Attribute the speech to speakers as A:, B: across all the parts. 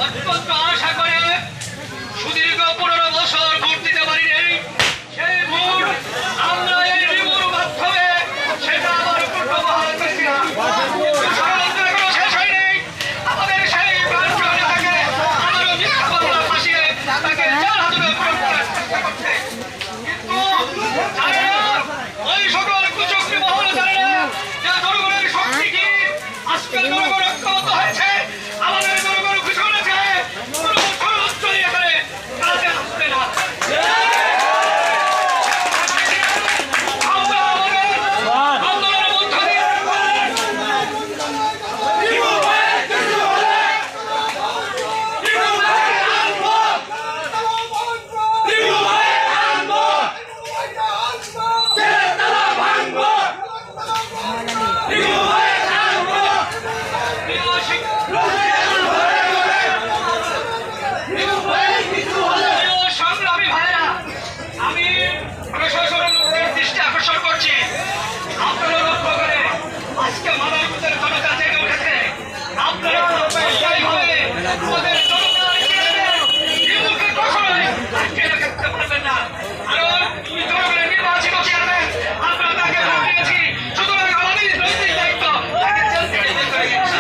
A: অত্যন্ত আশা করে সুদীর্ঘ ১৫ বছর ভোট দিতে পারি নেই। সেই ভোট আমরা এই রিমুর মাধ্যমে সেটা আবার পুনর্বহাল করেছিলাম। ষড়যন্ত্র এখনো শেষ হয়নি। আমাদের সেই প্রাণপ্রিয় নেতাকে আবারও মিথ্যা মামলা ফাঁসিয়ে তাকে জেল হাজতে প্রেরণ করার চেষ্টা করছে। কিন্তু জানে না, ওই সকল কুচক্রী মহল জানে না যে জনগণের শক্তি কি। আজকের জনগণ ঐক্যবদ্ধ হয়েছে। আমাদের জনগণ খুশি হয়েছে। কোনো ষড়যন্ত্র এখানে কাজে আসবে না। আমরা আমাদের আন্দোলনের মধ্য দিয়ে সংগ্রামী ভাইরা, আমি প্রশাসনের দৃষ্টি আকর্ষণ করছি। আপনারা লক্ষ্য করে আজকে মাদারীপুরের জনতা জেগে উঠেছে। আপনারা স্থায়ীভাবে আমাদের জনগণের বিমুখে কখনোই আটকে রাখতে পারবেন না। কারণ তুমি জনগণের নির্বাচিত চেয়ারম্যান, আমরা তাকে ভোট দিয়েছি। সুতরাং আমাদের নৈতিক দায়িত্ব তাকে জেল থেকে বের করে দিয়েছি।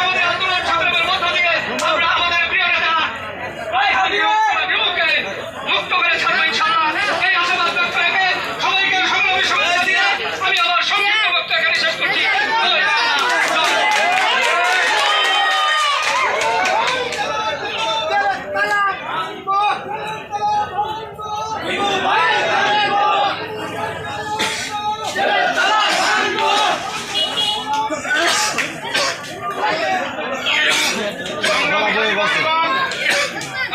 A: আমাদের আন্দোলন সংগ্রামের মধ্য দিয়ে আমরা আমাদের প্রিয় নেতা বিমুখে মুক্ত করে ছাড়বো ইনশাআল্লাহ। এই আশাবাদ ব্যক্ত রেখে সবাইকে সংগ্রামী শুভেচ্ছা দিয়ে আমি আমার সংক্ষিপ্ত বক্তব্য এখানে শেষ করছি।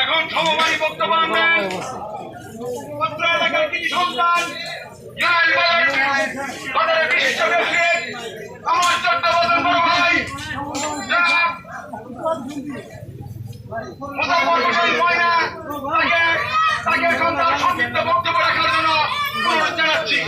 A: এখন সমবায়ী বক্তব্য আনবেন পত্র এলাকার কৃষি সন্তান বাজারের বিশিষ্ট ব্যবসায়ী আমার চট্টোপাধ্যায় বড় ভাই মোজাম্মেল হোসেন ময়না, তাকে এখন তার সংক্ষিপ্ত বক্তব্য রাখার জন্য অনুরোধ জানাচ্ছি।